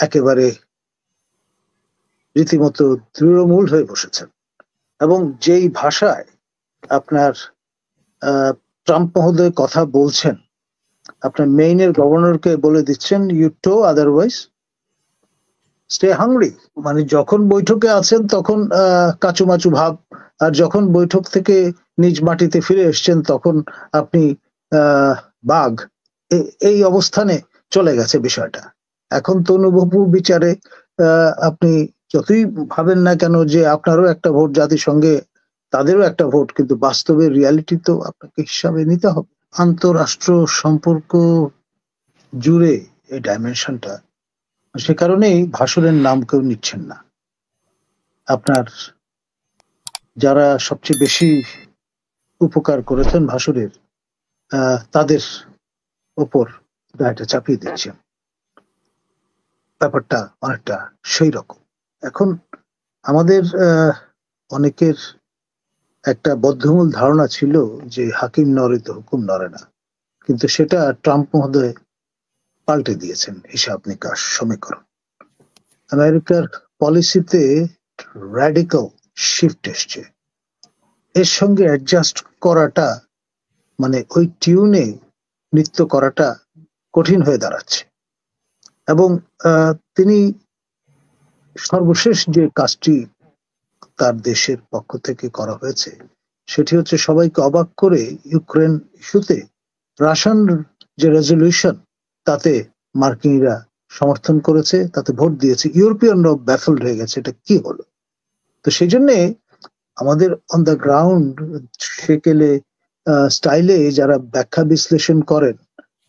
একেবারে রীতিমতো তৃণমূল হয়ে বসেছেন এবং যেই ভাষায় আপনার ট্রাম্প মহোদয় কথা বলছেন, আপনার মেইনের গভর্নরকে বলে দিচ্ছেন you toe otherwise stay hungry. মানে যখন বৈঠকে আছেন তখন কাচুমাচু ভাব, আর যখন বৈঠক থেকে নিজ মাটিতে ফিরে এসছেন তখন আপনি বাঘ, এই অবস্থানে চলে গেছে বিষয়টা। এখন তনুবাবু বিচারে আপনি যতই ভাবেন না কেন যে আপনারও একটা ভোট জাতিসংঘে, তাদেরও একটা ভোট, কিন্তু বাস্তবে রিয়ালিটি তো আপনাকে হিসাবে নিতে হবে। আন্তরাষ্ট্র সম্পর্ক জুড়ে এই ডাইমেনশনটা, সে কারণেই ভাষণের নাম কেউ নিচ্ছেন না। আপনার যারা সবচেয়ে বেশি উপকার করেছেন ভাষণের, তাদের ওপর দায়টা চাপিয়ে দিচ্ছেন। ব্যাপারটা অনেকটা সেই রকম। এখন আমাদের অনেকের একটা বদ্ধমূল ধারণা ছিল যে হাকিম নড়ে তো হুকুম নড়ে না, কিন্তু সেটা ট্রাম্প মহোদয় পাল্টে দিয়েছেন হিসাব নিকাশ সমীকরণ। আমেরিকার পলিসিতে র্যাডিক্যাল শিফট এসছে, এর সঙ্গে অ্যাডজাস্ট করাটা, মানে ওই টিউনে নৃত্য করাটা কঠিন হয়ে দাঁড়াচ্ছে। এবং তিনি সর্বশেষ যে কাজটি তার দেশের পক্ষ থেকে করা হয়েছে সেটি হচ্ছে সবাইকে অবাক করে ইউক্রেন ইস্যুতে রাশিয়ান যে রেজলিউশন তাতে মার্কিনিরা সমর্থন করেছে, তাতে ভোট দিয়েছে, ইউরোপিয়ানরাও ব্যাফলড হয়ে গেছে এটা কি হলো। তো সেই জন্যে আমাদের অন দ্য গ্রাউন্ড সেকেলে স্টাইলে যারা ব্যাখ্যা বিশ্লেষণ করেন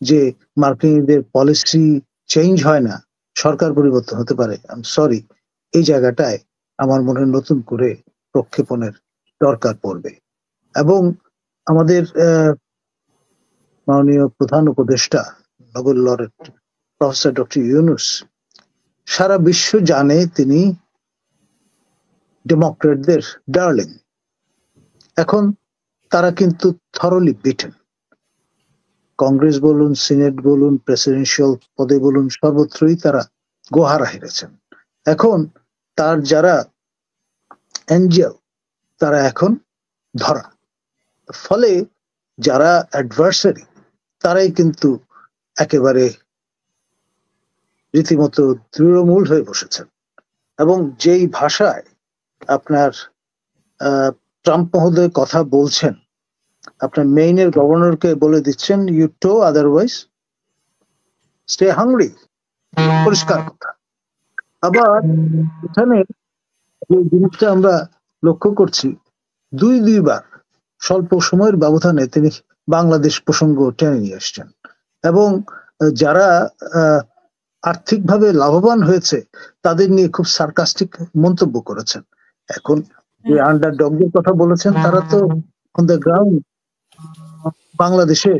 যে মার্কিনীদের পলিসি চেঞ্জ হয় না, সরকার পরিবর্তন হতে পারে, আই এম সরি, এই জায়গাটায় আমার মনে হয় নতুন করে প্রক্ষেপণের দরকার পড়বে। এবং আমাদের মাননীয় প্রধান উপদেষ্টা Nobel laureate professor doctor Yunus, সারা বিশ্ব জানে তিনি ডেমোক্রেটদের ডার্লিং। এখন তারা কিন্তু থরলি বিটেন, কংগ্রেস বলুন, সিনেট বলুন, প্রেসিডেন্সিয়াল পদে বলুন, সর্বত্রই তারা গোহারা হেরেছেন। এখন তার যারা এঞ্জেল তারা এখন ধরা, ফলে যারা অ্যাডভার্সারি তারাই কিন্তু একেবারে রীতিমতো তৃণমূল হয়ে বসেছেন এবং যেই ভাষায় আপনার ট্রাম্প মহোদয় কথা বলছেন, আপনার মেইনের গভর্নরকে বলে দিচ্ছেন you toe otherwise stay hungry, পরিষ্কার কথা। আবার এখানে যে জিনিসটা আমরা লক্ষ্য করছি, দুইবার স্বল্প সময়ের ব্যবধানে তিনি বাংলাদেশ প্রসঙ্গ টেনে নিয়ে আসছেন এবং যারা আর্থিকভাবে লাভবান হয়েছে তাদের নিয়ে খুব সার্কাস্টিক মন্তব্য করেছেন। এখন যে আন্ডারডগদের কথা বলেছেন তারা তো অন দ্য গ্রাউন্ড বাংলাদেশে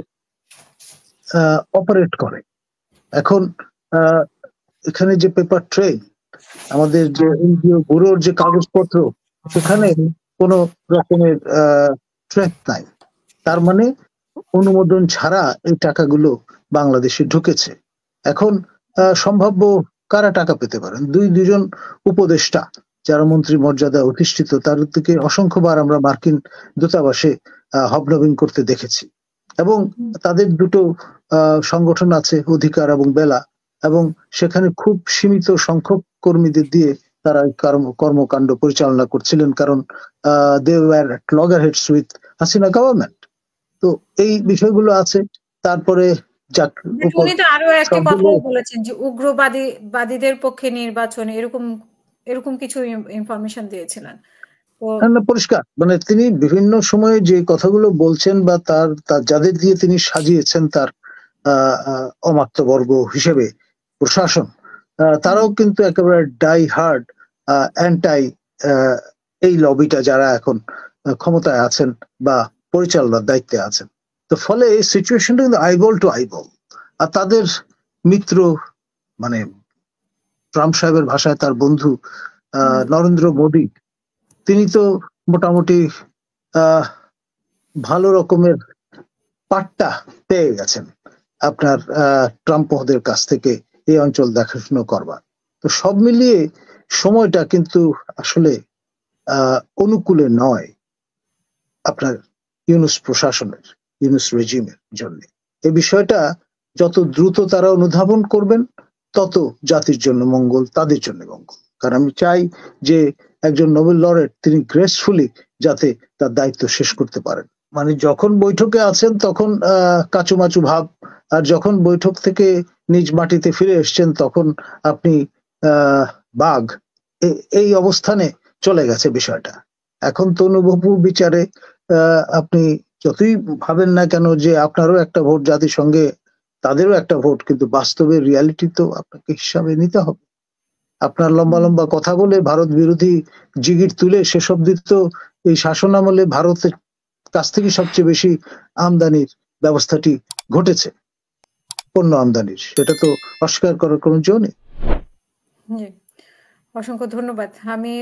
অপারেট করে। এখন এখানে যে পেপার ট্রেল, আমাদের যে এনজিও ব্যুরোর যে কাগজপত্র, সেখানে কোনো রকমের ট্র্যাক নাই। তার মানে অনুমোদন ছাড়া এই টাকাগুলো বাংলাদেশে ঢুকেছে। এখন সম্ভাব্য কারা টাকা পেতে পারেন? দুজন উপদেষ্টা যারা মন্ত্রী মর্যাদায় অধিষ্ঠিত, তার দিকে অসংখ্যবার আমরা মার্কিন দূতাবাসে হবনবিং করতে দেখেছি এবং তাদের দুটো সংগঠন আছে, অধিকার এবং বেলা, এবং সেখানে খুব সীমিত সংখ্যক কর্মীদের দিয়ে তারা কর্মকাণ্ড পরিচালনা করছিলেন, কারণ they were at loggerheads with Hasina government. তো এই বিষয়গুলো আছে। তারপরে উনি তো আরো একটা কথাও বলেছেন যে উগ্রবাদীদের পক্ষে নির্বাচন, এরকম কিছু ইনফরমেশন দিয়েছিলেন। পরিষ্কার, মানে তিনি বিভিন্ন সময়ে যে কথাগুলো বলছেন বা তার যাদের দিয়ে তিনি সাজিয়েছেন তার অমাত্যবর্গ হিসেবে প্রশাসন, তারাও কিন্তু একেবারে ডাই হার্ড অ্যান্টাই এই লবিটা যারা এখন ক্ষমতায় আছেন বা পরিচালনার দায়িত্বে আছেন। তো ফলে এই সিচুয়েশনটা কিন্তু আইবল টু আইবল। আর তাদের মিত্র, মানে ট্রাম্প সাহেবের ভাষায় তার বন্ধু নরেন্দ্র মোদী, তিনি তো মোটামুটি ভালো রকমের পাট্টা পেয়ে গেছেন আপনার ট্রাম্প মহোদয়ের কাছ থেকে এই অঞ্চল দেখাশুনো করবার। তো সব মিলিয়ে সময়টা কিন্তু আসলে অনুকূলে নয় আপনার ইউনূস প্রশাসনের, ইউনূস রেজিমের জন্য। এই বিষয়টা যত দ্রুত তারা অনুধাবন করবেন তত জাতির জন্য মঙ্গল, তাদের জন্য মঙ্গল। কারণ আমি চাই যে একজন নোবেল লরেট তিনি গ্রেসফুলি যাতে তার দায়িত্ব শেষ করতে পারেন। মানে যখন বৈঠকে আছেন তখন কাচুমাচু ভাব, আর যখন বৈঠক থেকে নিজ মাটিতে ফিরে এসছেন তখন আপনি বাঘ, এই অবস্থানে চলে গেছে বিষয়টা। এখন তনুবাবু বিচারে আপনি যতই ভাবেন না কেন যে আপনারও একটা ভোট জাতিসংঘে, তাদেরও একটা ভোট, কিন্তু বাস্তবে রিয়ালিটি তো আপনাকে হিসাবে নিতে হবে। আপনার লম্বা লম্বা কথা বলে ভারত বিরোধী জিগির তুলে শেষ অব্দি তো এই শাসন আমলে ভারতের কাছ থেকে সবচেয়ে বেশি আমদানির ব্যবস্থাটি ঘটেছে, পণ্য আমদানির, সেটা তো অস্বীকার করার কোনো জো নেই। অসংখ্য ধন্যবাদ। আমি